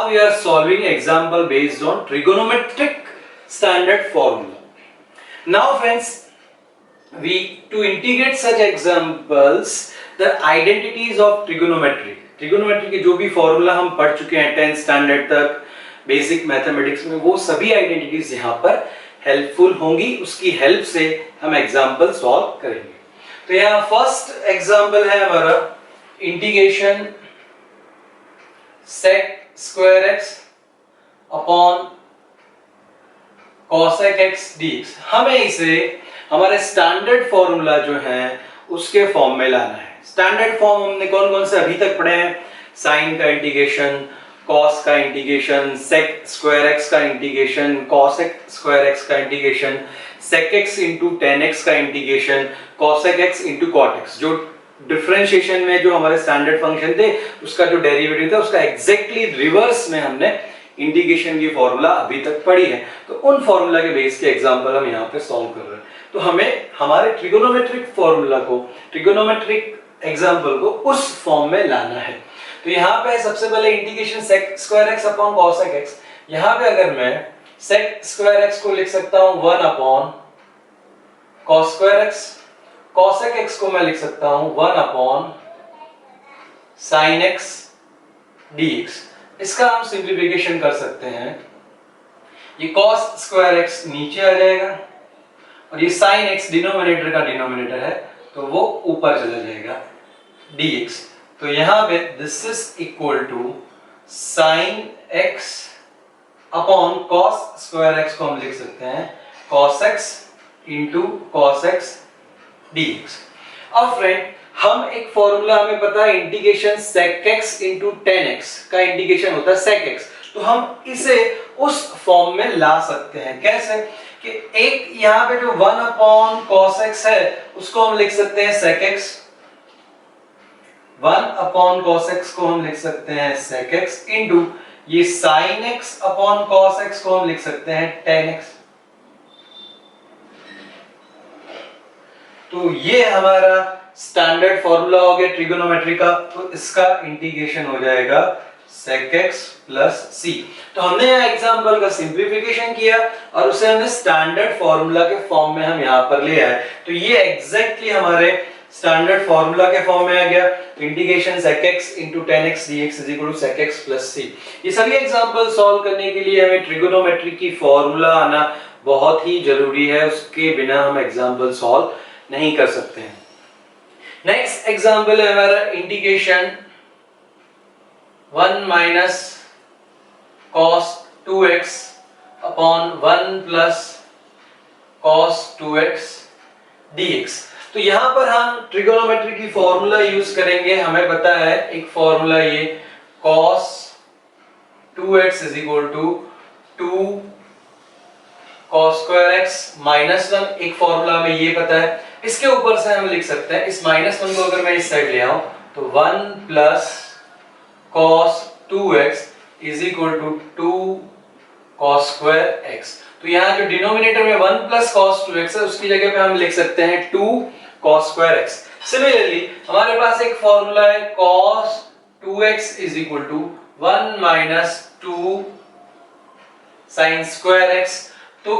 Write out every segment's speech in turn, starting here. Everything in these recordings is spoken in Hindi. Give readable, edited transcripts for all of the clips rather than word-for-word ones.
Now we are solving example based on trigonometric standard formula. Now friends, to integrate such examples, the identities of trigonometry के जो भी फॉर्मूला हम पढ़ चुके हैं 10th स्टैंडर्ड तक बेसिक मैथमेटिक्स में, वो सभी आइडेंटिटीज यहाँ पर हेल्पफुल होंगी. उसकी हेल्प से हम एग्जाम्पल सॉल्व करेंगे. तो यहाँ फर्स्ट एग्जाम्पल है हमारा integration sec square x upon cosec x dx. हमें इसे हमारे स्टैंडर्ड फॉर्मूला जो है उसके फॉर्म में लाना है. स्टैंडर्ड फॉर्म हमने कौन कौन से अभी तक पढ़े हैं? साइन का इंटीग्रेशन, कॉस का इंटीग्रेशन, सेक स्क्वायर एक्स का इंटीग्रेशन, कॉसेक स्क्वायर एक्स का integration, sec x into tan x का integration, cosec x into cot x. जो डिफरेंशिएशन में जो हमारे स्टैंडर्ड फंक्शन थे उसका जो डेरिवेटिव था उसका एग्जैक्टली रिवर्स में हमने इंटीग्रेशन की फॉर्मूला अभी तक पढ़ी है. तो उन फॉर्मूला के बेस के एग्जांपल हम यहाँ पे सॉल्व कर रहे हैं. तो हमें हमारे ट्रिगोनोमेट्रिक फॉर्मूला को, ट्रिगोनोमेट्रिक एग्जांपल को उस फॉर्म में लाना है. तो यहाँ पे सबसे पहले integration sec square x upon cosec x. यहाँ पे अगर मैं सेक स्क्वायर एक्स को लिख सकता हूँ 1 upon cos square x, cosec x को मैं लिख सकता हूं 1 अपॉन साइन एक्स डीएक्स. इसका हम सिंप्लीफिकेशन कर सकते हैं. ये कॉस स्क्वायर एक्स नीचे आ जाएगा और ये साइन एक्स डिनोमिनेटर का डिनोमिनेटर है तो वो ऊपर चला जाएगा डीएक्स. तो यहां पे this is equal to sine x upon cos square x को हम लिख सकते हैं cos x into cos x dx. अब फ्रेंड हम एक फॉर्मूला हमें पता है integration sec x into tan x का इंटीग्रेशन होता है sec x. तो हम इसे उस फॉर्म में ला सकते हैं. कैसे? कि एक यहाँ पे जो 1 अपॉन cos x है उसको हम लिख सकते हैं sec x, 1 upon cos x को हम लिख सकते हैं sec x into ये sin x upon cos x को हम लिख सकते हैं tan x. तो ये हमारा स्टैंडर्ड फॉर्मूला हो गया ट्रिगोनोमेट्री का. तो इसका इंटीग्रेशन हो जाएगा sec x प्लस c. तो हमने यहाँ एग्जांपल का सिंप्लीफिकेशन किया और उसे हमने स्टैंडर्ड फॉर्मूला के फॉर्म में हम यहाँ पर ले आए. तो ये एग्जैक्टली हमारे स्टैंडर्ड फॉर्मूला के फॉर्म में आ गया. Integration sec x into tan x dx is equal to sec x plus c. ये सभी एग्जांपल सॉल्व करने के लिए हमें ट्रिगोनोमेट्री की फॉर्मूला आना बहुत ही जरूरी है. उसके बिना हम एग्जांपल सॉल्व नहीं कर सकते हैं. नेक्स्ट एग्जांपल है हमारा integration 1 minus cos 2x upon 1 plus cos 2x dx. तो यहां पर हम ट्रिगोनोमेट्री की फॉर्मूला यूज करेंगे. हमें पता है एक फॉर्मूला ये cos 2x is equal to 2 cos square x minus 1. एक फॉर्मूला हमें ये पता है. इसके ऊपर से हम लिख सकते हैं इस -1 को अगर मैं इस साइड ले आऊं तो 1 plus cos 2x is equal to 2 cos square x. तो यहाँ जो डिनोमिनेटर में 1 प्लस cos 2x है उसकी जगह पे हम लिख सकते हैं 2 cos square x. सिमिलरली हमारे पास एक फॉर्मूला है cos 2x is equal to 1 minus 2 sin square x. तो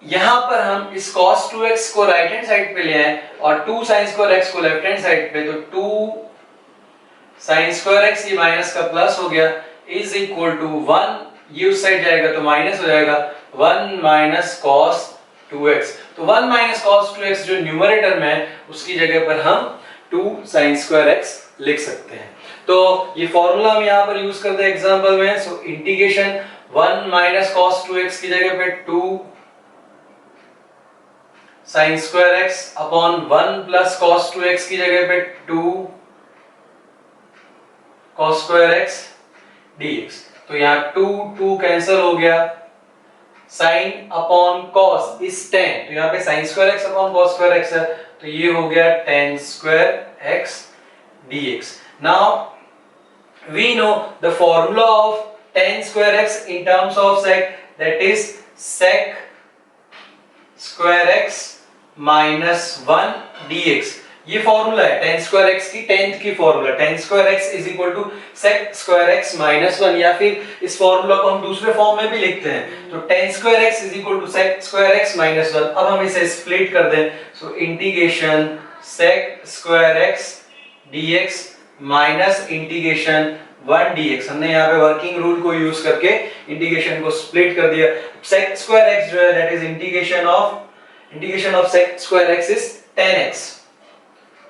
यहां पर हम इस cos 2x को राइट हैंड साइड पे ले आए और 2 sin square x को लेफ्ट हैंड साइड पे. तो 2 sin square x ये माइनस का प्लस हो गया इज इक्वल टू 1. ये उस साइड जाएगा तो माइनस हो जाएगा 1 माइनस cos 2x. तो 1 माइनस cos 2x जो न्यूमरेटर में है उसकी जगह पर हम 2 sin square x लिख सकते हैं. तो ये फॉर्मूला हम यहाँ पर यूज करते हैं एग्जांपल में. So integration 1 minus cos 2x की जगह पे 2 sin square x upon 1 plus cos 2x की जगह पे 2 cos square x dx. तो यहाँ 2 कैंसिल हो गया. sin upon cos is tan. तो यहाँ पे sin square x upon cos square x है तो ये हो गया tan square x dx. Now we know the formula of tan square x in terms of sec, that is sec square x minus 1 dx. ये फॉर्मूला है tan स्क्वायर x की 10th की formula tan square x is equal to sec square x minus 1, या फिर इस फॉर्मूला को हम दूसरे फॉर्म में भी लिखते हैं, तो tan square x is equal to sec square x minus 1। अब हम इसे स्प्लिट कर दें, so integration sec square x dx minus integration 1 dx। हमने यहाँ पे वर्किंग रूल को यूज करके इंटीग्रेशन को स्प्लिट कर दिया। sec स्क्वायर x जो है that is integration of sec square x is 10x,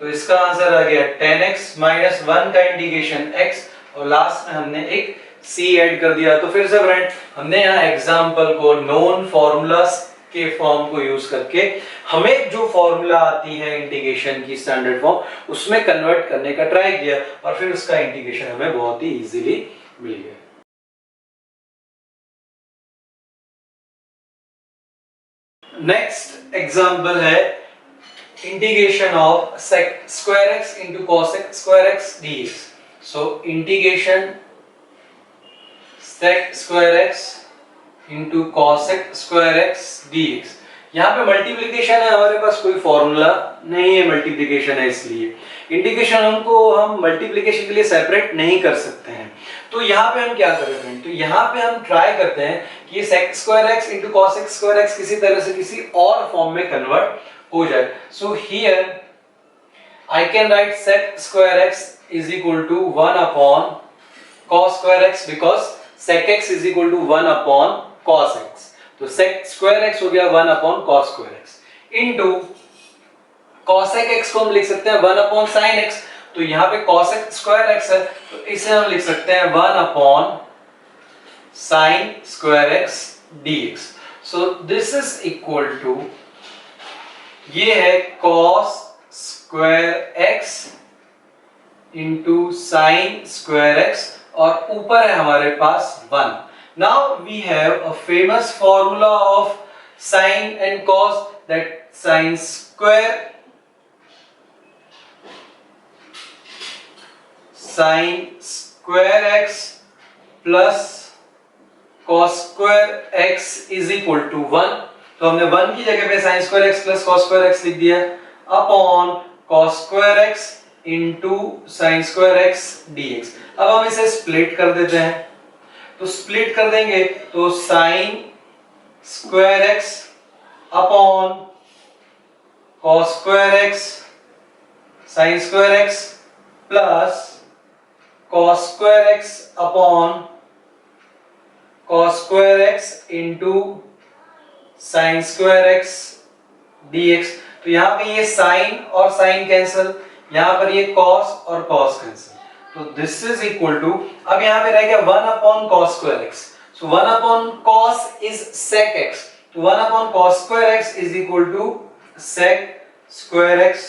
तो इसका आंसर आ गया 10x माइनस 1 का इंटीग्रेशन x, और लास्ट में हमने एक c ऐड कर दिया। तो फिर से फ्रेंड हमने यहाँ एग्जांपल को नोन फॉर्मूलास के फॉर्म को यूज करके हमें जो फॉर्मूला आती है इंटीग्रेशन की स्टैंडर्ड फॉर्म उसमें कन्वर्ट करने का ट्राई किया, और फिर उसका इंटीग्रेशन हमें बहुत ही इजीली मिल गया। नेक्स्ट एग्जांपल है integration of sec square x into cosec square x dx। So integration sec square x into cosec square x dx। यहाँ पे मल्टीप्लिकेशन है, हमारे पास कोई फॉर्मूला नहीं है मल्टीप्लिकेशन है, इसलिए इंटीग्रेशन हम मल्टीप्लिकेशन के लिए सेपरेट नहीं कर सकते हैं। तो यहाँ पे हम क्या करेंगे हैं? तो यहाँ पे हम ट्राई करते हैं कि ये sec square x into cosec square x किसी तरह से किसी और फॉर्म में कन्वर्ट हो जाए। So here I can write sec square x is equal to 1 upon cos square x, because sec x is equal to 1 upon cos x। तो sec स्क्वायर x हो गया 1 upon cos square x into cosec x को हम लिख सकते हैं 1 अपॉन sin x। तो यहाँ पे cosec स्क्वायर x है, तो इसे हम लिख सकते हैं 1 upon sin square x dx। So this is equal to, ये है cos square x into sine square x, और ऊपर है हमारे पास 1। Now we have a famous formula of sine and cos, that sine square x plus cos square x is equal to 1। तो हमने 1 की जगह पे sin square x plus cos square x लिख दिया, upon cos square x into sin square x dx। अब हम इसे स्प्लिट कर देते हैं, तो स्प्लिट कर देंगे तो sin square x upon cos square x sin square x plus cos square x upon cos square x into sin square x dx। तो यहाँ पे ये sin और sin कैंसिल, यहाँ पर ये cos और cos कैंसिल, तो दिस इज इक्वल टू, अब यहाँ पे रह गया 1 upon cos square x। So 1 upon cos is sec x, तो 1 upon cos square x is equal to sec square x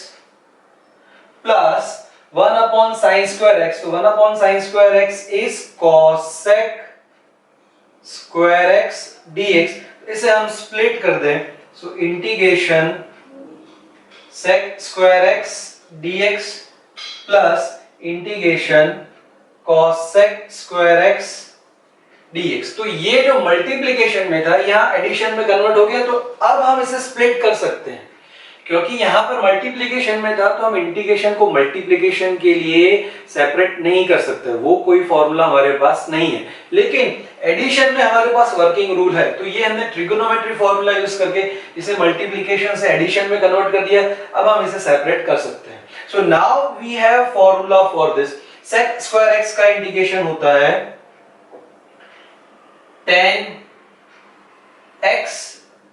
plus 1 upon sin square x, तो 1 upon sin square x is cosec square x dx। इसे हम स्प्लिट कर दें, so integration sec square x dx plus integration cosec square x dx। तो ये जो मल्टीप्लिकेशन में था यहाँ एडिशन में कन्वर्ट हो गया, तो अब हम इसे स्प्लिट कर सकते हैं, क्योंकि यहाँ पर मल्टीप्लिकेशन में था तो हम इंटीग्रेशन को मल्टीप्लिकेशन के लिए सेपरेट नहीं कर सकते, वो कोई फॉर्मूला हमारे पास नहीं है। लेकिन एडिशन में हमारे पास वर्किंग रूल है, तो ये हमने ट्रिगोनोमेट्री फॉर्मूला यूज करके इसे मल्टीप्लिकेशन से एडिशन में कन्वर्ट कर दिया। अब हम इसे सेपरेट कर सकते हैं। So now we have formula for this. sec square x का इंटीग्रेशन होता है tan x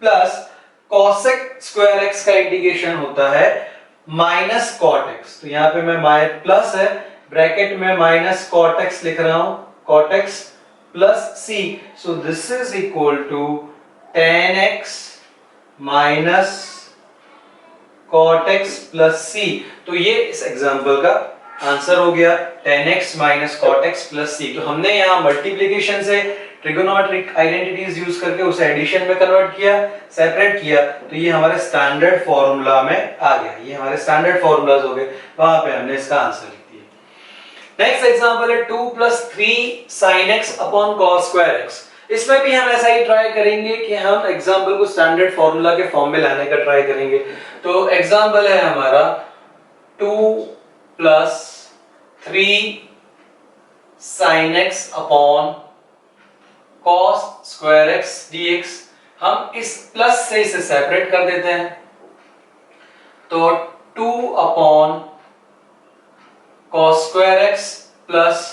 plus cosec square x का इंटीग्रेशन होता है माइनस cot x। तो यहाँ पे मैं प्लस है ब्रैकेट में माइनस cot x लिख रहा हूं, cot x plus c। So this is equal to tan x minus cot x plus c। तो ये इस एग्जांपल का आंसर हो गया, tan x minus cot x plus c। तो हमने यहाँ मल्टीप्लिकेशन से ट्रिगोनोमेट्रिक आइडेंटिटीज यूज करके उसे एडिशन में कन्वर्ट किया, सेपरेट किया, तो ये हमारे स्टैंडर्ड फॉर्मूला में आ गया। ये हमारे स्टैंडर्ड फॉर्मूलाज हो गए, वहां पे हमने इसका आंसर लिख दिया। नेक्स्ट एग्जांपल है 2 + 3 sin x upon cos square x। इसमें भी हम ऐसा ही ट्राई करेंगे कि हम एग्जांपल को स्टैंडर्ड फॉर्मूला के फॉर्म में लाने का ट्राई करेंगे। तो एग्जांपल है हमारा 2 plus 3 sine x upon cos square x dx। हम इस प्लस से इसे सेपरेट कर देते हैं, तो 2 upon cos square x plus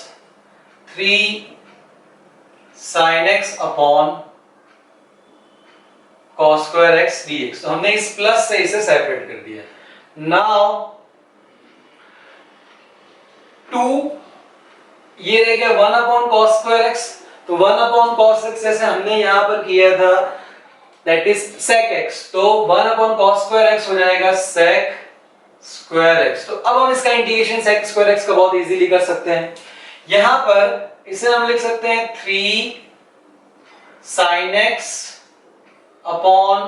3 sine x upon cos square x dx। तो हमने इस प्लस से इसे सेपरेट कर दिया। नाउ 2 ये रह गया 1 अपॉन कॉस स्क्वायर एक्स, तो 1 अपॉन कॉस एक्स जैसे हमने यहां पर किया था दैट इज सेक एक्स, तो 1 अपॉन कॉस स्क्वायर एक्स हो जाएगा सेक स्क्वायर एक्स। तो अब हम इसका इंटीग्रेशन सेक स्क्वायर एक्स का बहुत इजीली कर सकते हैं। यहां पर इसे हम लिख सकते हैं 3 sine x upon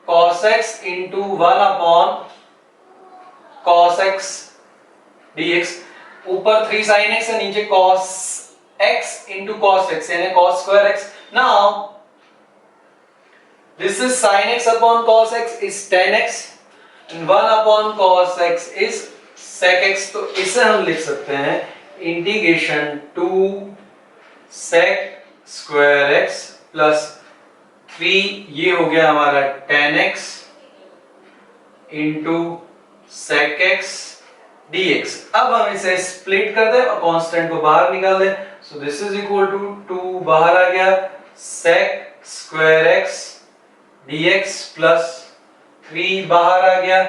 cos x into 1 upon cos x dx। ऊपर 3 साइन एक्स है, नीचे cos x into cos x यानी cos square x. Now this is sine x upon cos x is tan x and 1 upon cos x is sec x। तो इसे हम लिख सकते हैं integration 2 sec square x plus 3 ये हो गया हमारा tan x into sec x dx। अब हम इसे स्प्लिट कर दें और कांस्टेंट को बाहर निकाल दें। So this is equal to 2 बाहर आ गया sec square x dx plus 3 बाहर आ गया,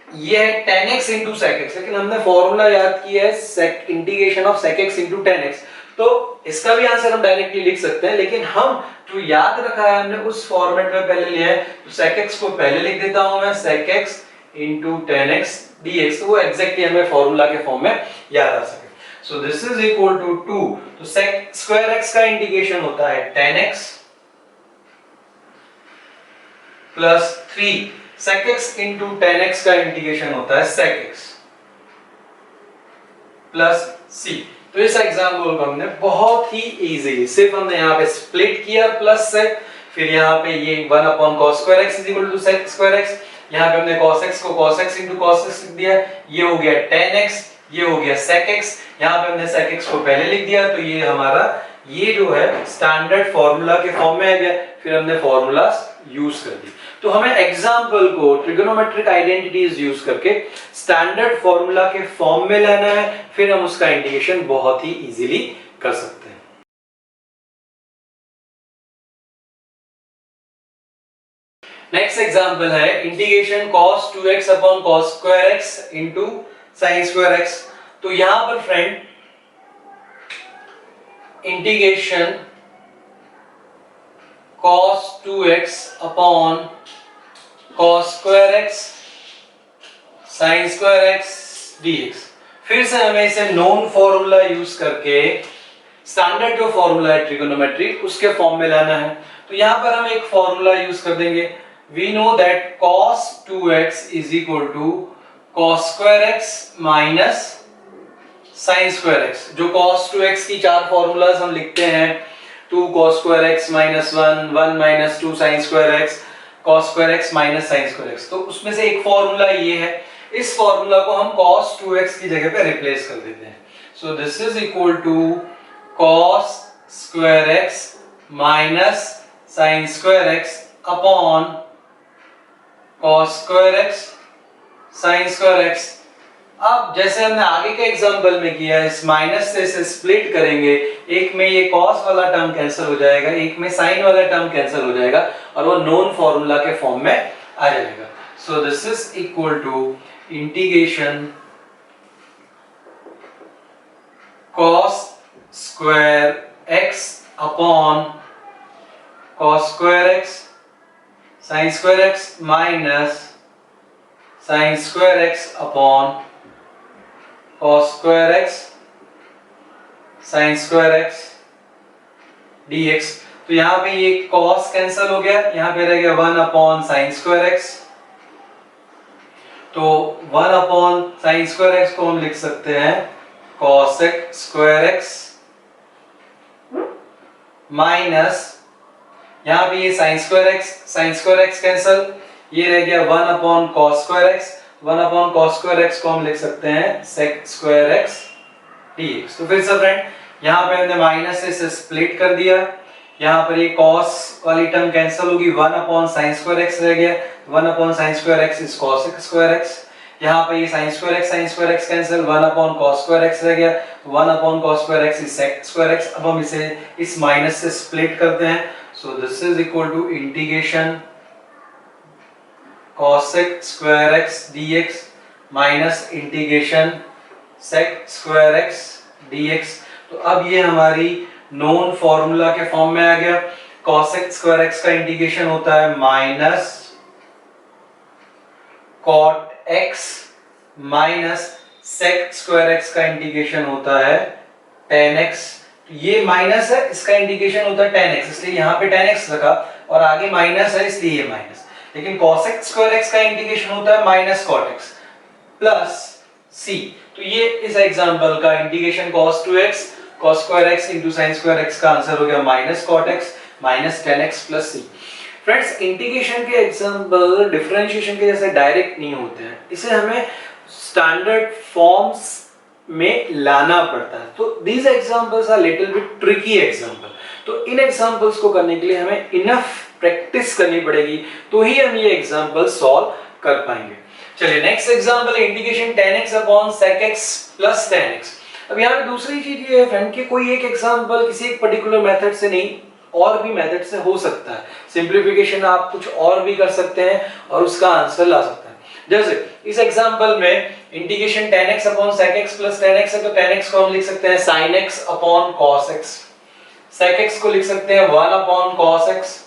ये है tan x into sec x। लेकिन हमने फॉर्मूला याद किया है sec integration of sec x into tan x, तो इसका भी आंसर हम डायरेक्टली लिख सकते हैं। लेकिन हम जो याद रखा है हमने उस फॉर्मेट में पहले लिया है, तो sec x को पहले लिख देता हूं मैं sec x into tan x dx, तो वो एग्जैक्टली हमें फॉर्मूला के फॉर्म में याद आ सके। So this is equal to 2, तो sec स्क्वायर x का इंटीग्रेशन होता है tan x plus 3 sec x into tan x का इंटीग्रेशन होता है sec x प्लस c। तो इस एग्जाम्पल को हमने बहुत ही इजीली सिर्फ हमने यहाँ पे स्प्लिट किया प्लस से, फिर यहाँ पे ये 1 upon cos square x is equal to sec square x, यहाँ पे हमने cos x को cos x into cos x लिख दिया, ये हो गया tan x, ये हो गया sec x, यहाँ पे हमने sec x को पहले लिख दिया, तो ये हमारा ये जो है स्टैंडर्ड फॉर्मूला के फॉर्म में आ गया। फिर हमने फॉर्मूलास यूज कर दी, तो हमें एग्जाम्पल को ट्रिगोनोमेट्रिक आइडेंटिटीज यूज करके स्टैंडर्ड फॉर्मूला के फॉर्म में लाना है, फिर हम उसका इंटीग्रेशन बहुत ही इजीली कर सकते हैं। नेक्स्ट एग्जाम्पल है integration cos 2x upon cos square x into sin square x। तो यहां पर friend integration cos 2x upon cos square x sin square x dx। फिर से हमें इसे नोन फॉर्मूला यूज करके स्टैंडर्ड जो फॉर्मूला है ट्रिगोनोमेट्री उसके फॉर्म में लाना है। तो यहां पर हम एक फॉर्मूला यूज कर देंगे। We know that cos 2x is equal to cos square x minus sin square x। जो cos 2x की चार फॉर्मूलाज हम लिखते हैं, 2 cos square x minus 1, 1 minus 2 sin square x, cos square x minus sin square x। तो उसमें से एक फॉर्मूला ये है, इस फॉर्मूला को हम cos 2x की जगह पे रिप्लेस कर देते हैं। So this is equal to cos square x minus sin square x upon cos square x sin square x। अब जैसे हमने आगे के एग्जांपल में किया, इस माइनस से इसे स्प्लिट करेंगे, एक में ये cos वाला टर्म कैंसिल हो जाएगा, एक में sin वाला टर्म कैंसिल हो जाएगा और वो नोन फॉर्मूला के फॉर्म में आ जाएगा। So this is equal to integration cos square x upon cos square x sin square x minus sin square x upon cos square x sin square x dx। तो यहाँ पे ये cos कैंसिल हो गया, यहाँ पे रह गया 1 अपॉन sin स्क्वायर x। तो 1 अपॉन sin स्क्वायर x को हम लिख सकते हैं cos स्क्वायर x माइनस यहाँ पे ये sin स्क्वायर x कैंसिल, ये रह गया 1 upon cos square x 1 upon cos square x को हम लिख सकते हैं सेक स्क्वायर एक्स dx। तो फिर से फ्रेंड यहाँ पे हमने माइनस से इसे स्प्लिट कर दिया, यहाँ पर ये cos वाली टर्म कैंसिल होगी, 1 अपॉन sin स्क्वायर x रह गया, 1 upon sin square x is cos square x, यहाँ पे ये sin square x cancel, 1 upon cos square x रह गया, 1 upon cos square x is sec square x। अब हम इसे इस माइनस से स्प्लिट करते हैं, so this is equal to integration cos square x dx minus integration sec square x dx। तो अब ये हमारी नोन फॉर्मूला के फॉर्म में आ गया। cos स्क्वायर x का इंटीग्रेशन होता है minus cot x minus sec square x का इंटीग्रेशन होता है tan x। ये माइनस है, इसका इंटीग्रेशन होता है tan x, इसलिए यहाँ पे tan x रखा और आगे माइनस है इसलिए ये माइनस। लेकिन cos स्क्वायर x का इंटीग्रेशन होता है minus cot x plus c। तो ये इस एग्जांपल का integration cos 2x cos square x into sin square x का आंसर हो गया minus cot x minus tan x plus c। Friends integration के एग्जांपल डिफरेंशिएशन के जैसे डायरेक्ट नहीं होते हैं, इसे हमें स्टैंडर्ड फॉर्म्स में लाना पड़ता है। तो these examples are little bit tricky example. तो इन एग्जांपल्स को करने के लिए हमें इनफ प्रैक्टिस करनी पड़ेगी, तो ही हम ये एग्जांपल सॉल्व कर पाएंगे। चलिए नेक्स्ट एग्जांपल है integration tan x upon sec x plus tan x। अब यहाँ पे दूसरी चीज ये है फ्रेंड कि कोई एक एग्जांपल किसी एक पर्टिकुलर मेथड से नहीं और भी मेथड से हो सकता है। सिंप्लीफिकेशन आप कुछ और भी कर सकते हैं और उसका आंसर ला सकते हैं। जैसे इस एग्जांपल में integration tan x upon sec x plus tan x है, तो tan x को हम लिख सकते हैं sin x upon cos x, sec x को लिख सकते हैं 1 upon cos x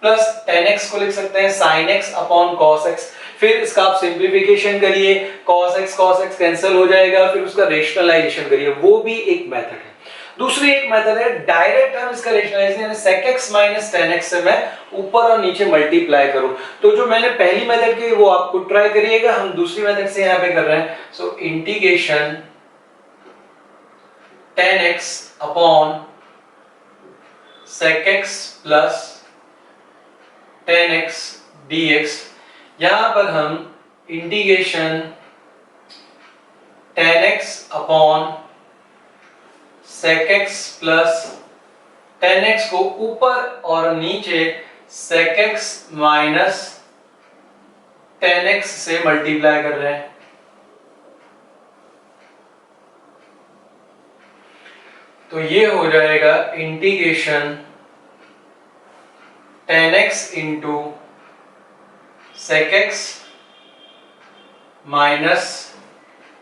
plus tan x को लिख सकते हैं sin x upon cos x। फिर इसका आप सिंप्लीफिकेशन करिए, cos x कैंसिल हो जाएगा, फिर उसका रेशनलाइजेशन करिए, वो भी एक मेथड है। दूसरी एक मेथड है डायरेक्ट हम इसका रेशनलाइजेशन यानी sec x minus tan x से मैं ऊपर और नीचे मल्टीप्लाई करूं। तो जो मैंने पहली मेथड की वो आपको ट्राई करिएगा, हम दूसरी मेथड से यहां पे कर रहे हैं। So integration tan x upon sec x plus tan x dx। यहां पर हम integration tan x upon sec x plus tan x को ऊपर और नीचे sec x minus tan x से मल्टीप्लाई कर रहे हैं। तो ये हो जाएगा integration tan x into sec x minus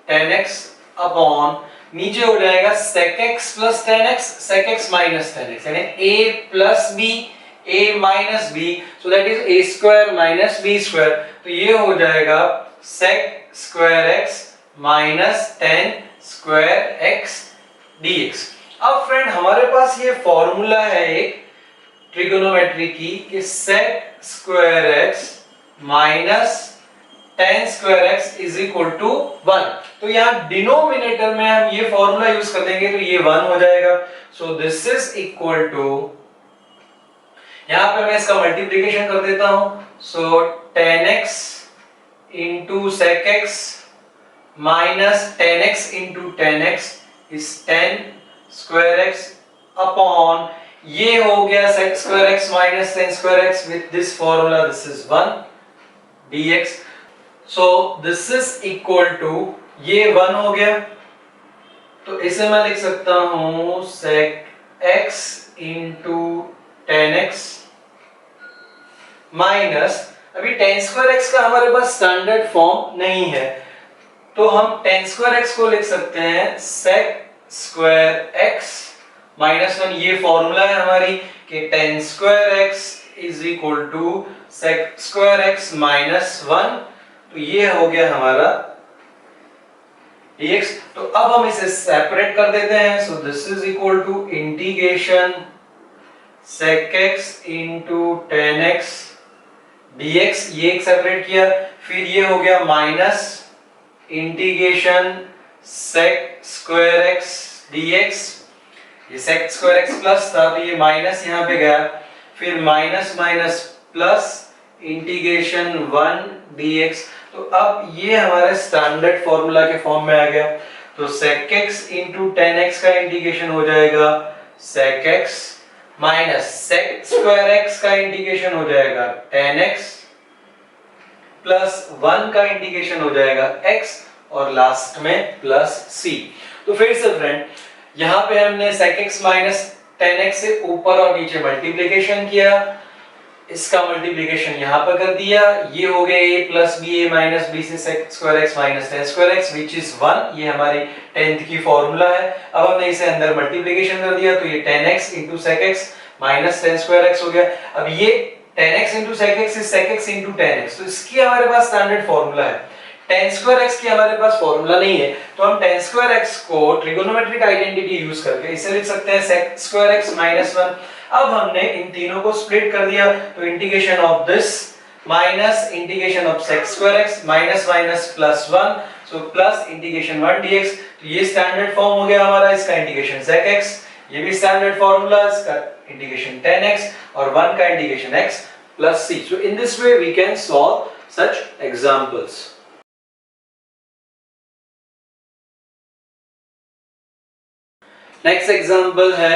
tan x upon नीचे हो जाएगा sec x plus tan x sec x minus tan x यानी a plus b a minus b, so that is a square minus b square. तो ये हो जाएगा sec square x minus tan square x dx। अब फ्रेंड हमारे पास ये फॉर्मूला है एक ट्रिगोनोमेट्री की कि sec square x minus tan square x is equal to 1। तो यहाँ डिनोमिनेटर में हम ये फॉर्मूला यूज कर देंगे तो ये 1 हो जाएगा। So this is equal to, यहाँ पे मैं इसका मल्टीप्लिकेशन कर देता हूं। So tan x into sec x minus tan x into tan x is tan square x upon ये हो गया sec square x minus tan square x with this formula this is 1 dx। So this is equal to ये 1 हो गया, तो इसे मैं लिख सकता हूं sec x into tan x minus, अभी tan स्क्वायर x का हमारे पास स्टैंडर्ड फॉर्म नहीं है, तो हम tan स्क्वायर x को लिख सकते हैं sec स्क्वायर x माइनस 1। ये फॉर्मूला है हमारी कि tan square x is equal to sec square x minus 1। तो ये हो गया हमारा dx। तो अब हम इसे सेपरेट कर देते हैं। So this is equal to integration sec x into tan x dx, ये एक सेपरेट किया, फिर ये हो गया minus integration sec square x dx। ये sec स्क्वायर x प्लस था तो ये माइनस यहाँ पे गया, फिर minus minus plus integration 1 dx। तो अब ये हमारे स्टैंडर्ड फॉर्मूला के फॉर्म में आ गया। तो sec x into tan x का इंटीग्रेशन हो जाएगा sec x minus sec square x का इंटीग्रेशन हो जाएगा टेन एक्स प्लस 1 का इंटीग्रेशन हो जाएगा x और लास्ट में प्लस c। तो फिर से फ्रेंड यहाँ पे हमने sec x minus ten x से ऊपर और नीचे मल्टीप्लिकेशन किया, इसका मल्टीप्लिकेशन यहाँ पर कर दिया, ये हो गया a plus b a minus b से sec square x minus tan square x which is 1। ये हमारी 10th की फॉर्मूला है। अब हमने इसे अंदर मल्टीप्लिकेशन कर दिया तो ये 10x into sec x minus tan square x हो गया। अब ये 10x into sec x is sec x into 10x, तो इसकी हमारे पास स्टैंडर्ड फॉर्मूला है। tan स्क्वायर x की हमारे पास फॉर्मूला नहीं है, तो हम tan स्क्वायर x को ट्रिगोनोमेट्रिक आइडेंटिटी यूज करके इसे लिख सकते हैं sec स्क्वायर x माइनस 1। अब हमने इन तीनों को स्प्लिट कर दिया तो integration of this minus integration of sec square x minus minus plus 1, so plus integration 1 dx। तो ये स्टैंडर्ड फॉर्म हो गया हमारा, इसका इंटीग्रेशन sec x, ये भी स्टैंडर्ड फॉर्मूला, इसका इंटीग्रेशन tan x और 1 का integration x plus c। So in this way we can solve such examples. Next example है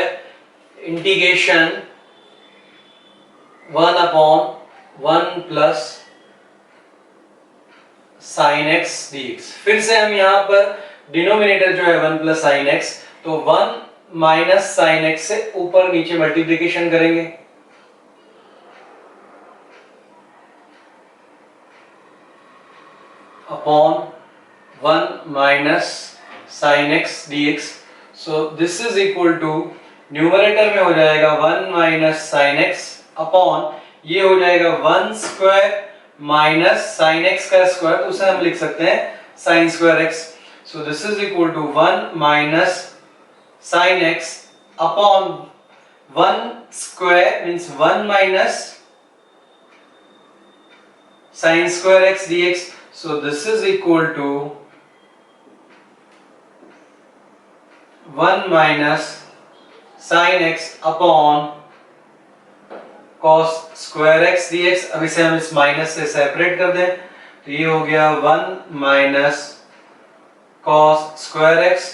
integration 1 upon 1 plus sine x dx। फिर से हम यहाँ पर डिनोमिनेटर जो है 1 प्लस साइन x, तो 1 माइनस साइन x से ऊपर नीचे मल्टीप्लिकेशन करेंगे, upon 1 minus sine x dx। So this is equal to numerator में हो जाएगा 1 माइनस साइन x अपॉन ये हो जाएगा 1 स्क्वायर माइनस साइन x का स्क्वायर, तो उसे हम लिख सकते हैं sine square x। So this is equal to 1 minus sine x upon 1 square means 1 minus sine square x dx। So this is equal to 1 minus sine x upon cos square x dx। अब इसे हम इस माइनस से सेपरेट कर दें तो ये हो गया 1 minus cos square x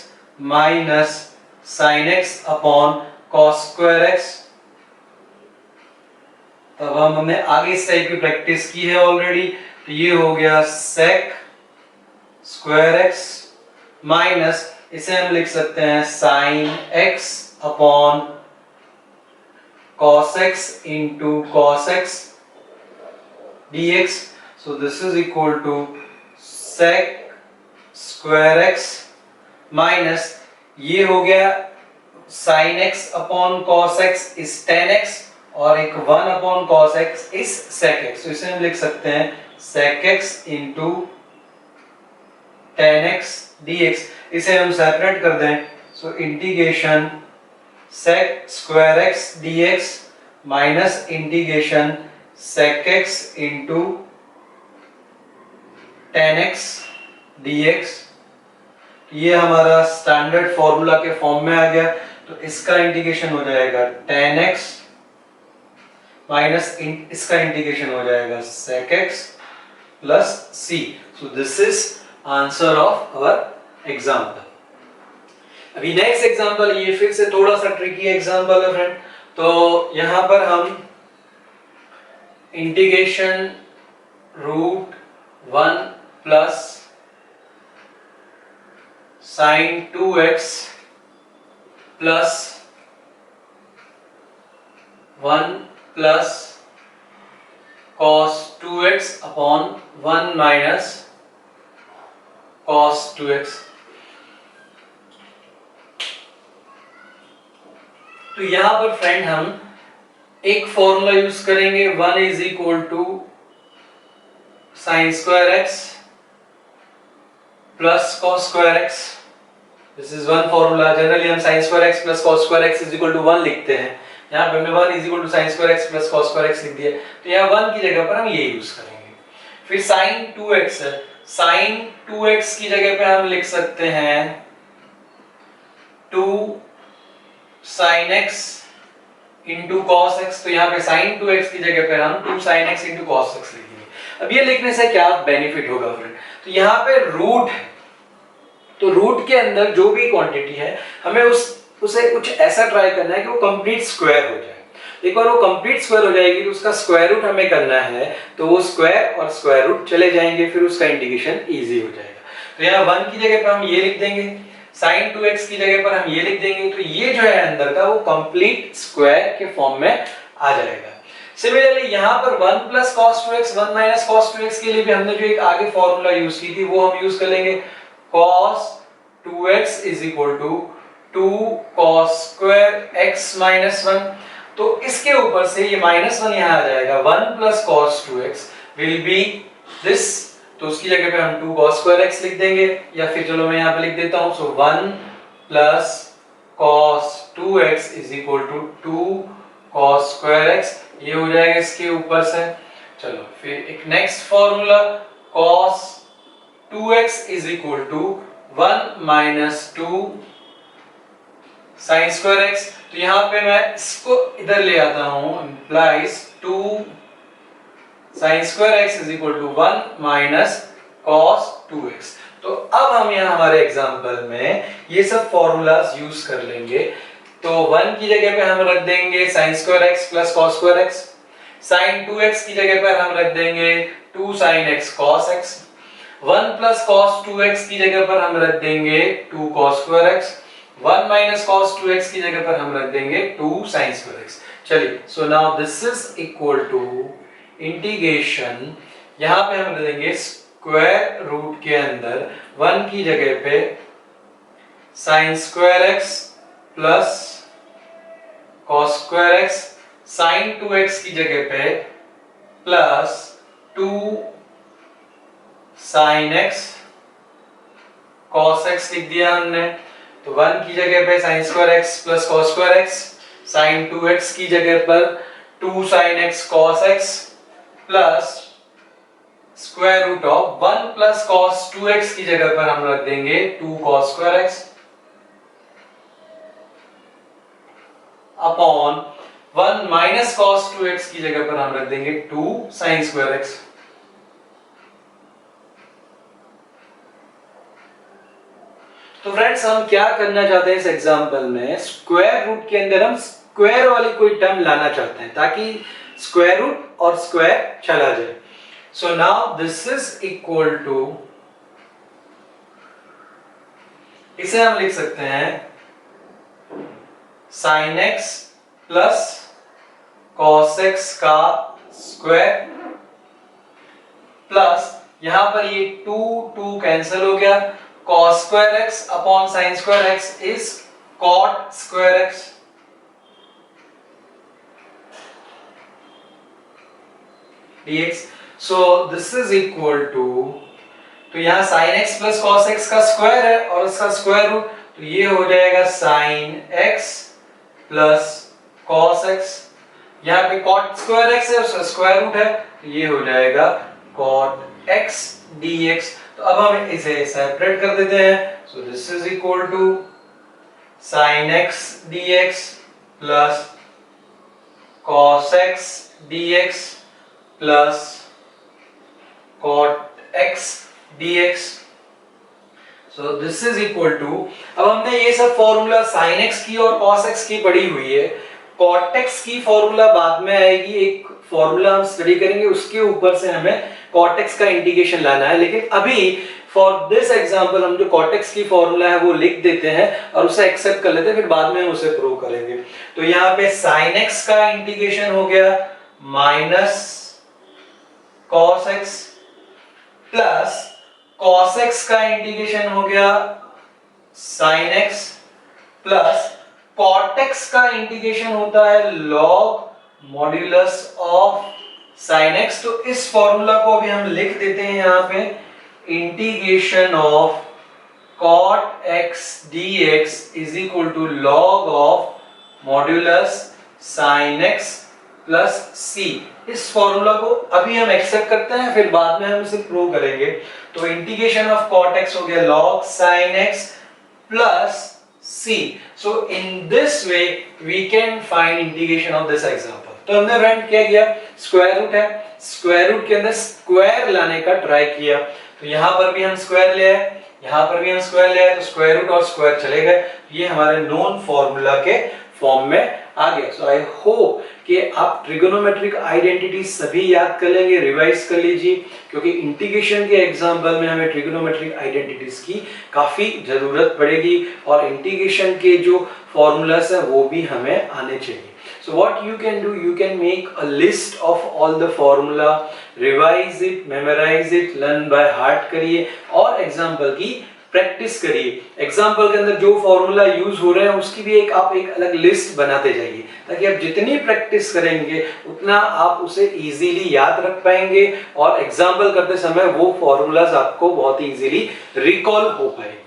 minus sine x upon cos square x। तब हमने आगे इस टाइप की प्रैक्टिस की है ऑलरेडी, तो ये हो गया sec स्क्वायर x माइनस इसे हम लिख सकते हैं sine x upon cos x into cos x dx। So this is equal to sec square x minus ये हो गया sine x upon cos x is tan x और एक 1 upon cos x is sec x। तो इसे हम लिख सकते हैं sec x into tan x dx। इसे हम सेपरेट कर दें so integration sec square x dx minus integration sec x into tan x dx। ये हमारा स्टैंडर्ड फॉर्मूला के फॉर्म में आ गया, तो इसका इंटीग्रेशन हो जाएगा tan x माइनस इसका इंटीग्रेशन हो जाएगा sec x plus c। So this is answer of our example. अभी नेक्स्ट एग्जाम्पल, ये फिर से थोड़ा सा ट्रिकी एग्जाम्पल है फ्रेंड। तो यहां पर हम integration root 1 plus sine 2x plus 1 plus cos 2x upon 1 minus cos 2x। तो यहां पर फ्रेंड हम एक फॉर्मूला यूज करेंगे, 1 is equal to sine square x plus cos square x। This is one formula. Generally हम sine square x plus cos square x is equal to 1 लिखते हैं, यहाँ पे हमने 1 is equal to sine square x plus cos square x लिख दिया, तो यहाँ 1 की जगह पर हम ये यूज करेंगे। फिर साइन 2x है, साइन 2x की जगह पे हम लिख सकते हैं 2 sine x into cos x। तो यहाँ पे साइन 2x की जगह पे हम 2 sine x into cos x लिखेंगे। अब ये लिखने से क्या बेनिफिट होगा फ्रेंड, तो यहाँ पे रूट है, तो रूट के अंदर जो भी क्वांटिटी है हमें उसे कुछ ऐसा ट्राई करना है कि वो कंप्लीट स्क्वायर हो जाए। एक बार वो कंप्लीट स्क्वायर हो जाएगी तो उसका स्क्वायर रूट हमें करना है, तो वो स्क्वायर और स्क्वायर रूट चले जाएंगे, फिर उसका इंटीग्रेशन इजी हो जाएगा। तो यहाँ 1 की जगह पर हम ये लिख देंगे, sin 2x की जगह पर हम ये लिख देंगे, तो ये जो है अंदर का वो कंप्लीट स्क्वायर के फॉर्म में आ जाएगा। सिमिलरली यहाँ पर 1 plus cos 2x 1 minus cos 2x के लिए भी हमने जो एक आगे फॉर्मूला यूज की थी वो हम यूज कर लेंगे, cos 2x is equal to 2 cos square x minus 1। तो इसके ऊपर से ये -1 यहाँ आ जाएगा, 1 plus cos 2x will be this, तो उसकी जगह पे हम 2 cos स्क्वायर x लिख देंगे, या फिर चलो मैं यहाँ पे लिख देता हूँ, so 1 plus cos 2x is equal to 2 cos square x, ये हो जाएगा इसके ऊपर से। चलो फिर एक next formula, cos 2x is equal to 1 minus 2 sin square x, तो यहाँ पे मैं इसको इधर ले आता हूँ, implies 2 sin square x is equal to 1 minus cos 2x। तो अब हम यहाँ हमारे एग्जांपल में ये सब फॉर्मूलाज यूज कर लेंगे। तो 1 की जगह पे हम रख देंगे sin square x plus cos square x, sin 2x की जगह पर हम रख देंगे 2 sin x cos x, 1 plus cos 2x की जगह पर हम रख देंगे 2 cos square x, 1 minus cos 2x की जगह पर हम रख देंगे 2 sin स्क्वायर x। चलिए, so now this is equal to integration, यहाँ पे हम रख देंगे स्क्वायर रूट के अंदर 1 की जगह पे sin square x plus cos square x, sin 2x की जगह पे plus 2 sin x cos x लिख दिया हमने। तो 1 की जगह पे sin square x plus cos square x, sin 2x की जगह पर 2 sin x cos x plus square root of 1 plus cos 2x की जगह पर हम रख देंगे 2 cos square x upon 1 minus cos 2x की जगह पर हम रख देंगे 2 sin स्क्वायर x। तो फ्रेंड्स हम क्या करना चाहते हैं इस एग्जांपल में, स्क्वायर रूट के अंदर हम स्क्वायर वाली कोई टर्म लाना चाहते हैं ताकि स्क्वायर रूट और स्क्वायर चला जाए। So now this is equal to, इसे हम लिख सकते हैं sin x plus cos x का स्क्वायर प्लस यहां पर ये 2 कैंसिल हो गया, cos square x upon sin square x is cot square x। dx, so this is equal to, तो यहाँ sin x plus cos x का स्क्वायर है और उसका स्क्वायर रूट, तो ये हो जाएगा sin x plus cos x, यहाँ पे cot स्क्वायर x है उसका स्क्वायर रूट है, तो ये हो जाएगा cot x dx। तो अब हम इसे सेपरेट कर देते हैं, so this is equal to sin x dx plus cos x dx plus cot x dx। So this is equal to, अब हमने ये सब फॉर्मूला sin x की और cos x की पढ़ी हुई है, cot x की फॉर्मूला बाद में आएगी, एक फॉर्मूला हम स्टडी करेंगे उसके ऊपर से हमें cot x का इंटीग्रेशन लाना है। लेकिन अभी फॉर दिस एग्जांपल हम जो cot x की फॉर्मूला है वो लिख देते हैं और उसे एक्सेप्ट कर लेते हैं, फिर बाद में हम उसे प्रूव करेंगे। तो यहाँ पे sin x का इंटीग्रेशन हो गया minus cos x plus cos x का इंटीग्रेशन हो गया sin x plus cot x का इंटीग्रेशन होता है log modulus of sin x। तो इस फॉर्मूला को अभी हम लिख देते हैं यहाँ पे, integration of cot x dx is equal to log of modulus sin x plus c। इस फॉर्मूला को अभी हम एक्सेप्ट करते हैं, फिर बाद में हम इसे प्रूव करेंगे। तो इंटीग्रेशन ऑफ cot x हो गया log sin x plus c. So in this way we can find integration of this example. तो हमने फ्रेंड क्या किया, स्क्वायर रूट है, स्क्वायर रूट के अंदर स्क्वायर लाने का ट्राई किया, तो यहाँ पर भी हम स्क्वायर ले आए, यहाँ पर भी हम स्क्वायर ले आए, तो स्क्वायर रूट और स्क्वायर चले गए, ये हमारे नोन फॉर्मूला के फॉर्म में आ गया। सो आई होप कि आप ट्रिगोनोमेट्रिक आइडेंटिटी सभी याद कर लेंगे, रिवाइज कर लीजिए, क्योंकि इंटीग्रेशन के एग्जांपल में हमें ट्रिगोनोमेट्रिक आइडेंटिटीज की काफी जरूरत पड़ेगी और इंटीग्रेशन के जो फॉर्मूलास है वो भी हमें आने चाहिए। So what you can do, you can make a list of all the formula, revise it, memorize it, learn by heart करिए और एग्जाम्पल की प्रैक्टिस करिए। एग्जाम्पल के अंदर जो फॉर्मूला यूज हो रहे हैं उसकी भी आप एक अलग लिस्ट बनाते जाइए, ताकि आप जितनी प्रैक्टिस करेंगे उतना आप उसे इजीली याद रख पाएंगे और एग्जाम्पल करते समय वो फॉर्मूलाज आपको बहुत इजीली रिकॉल हो पाएंगे।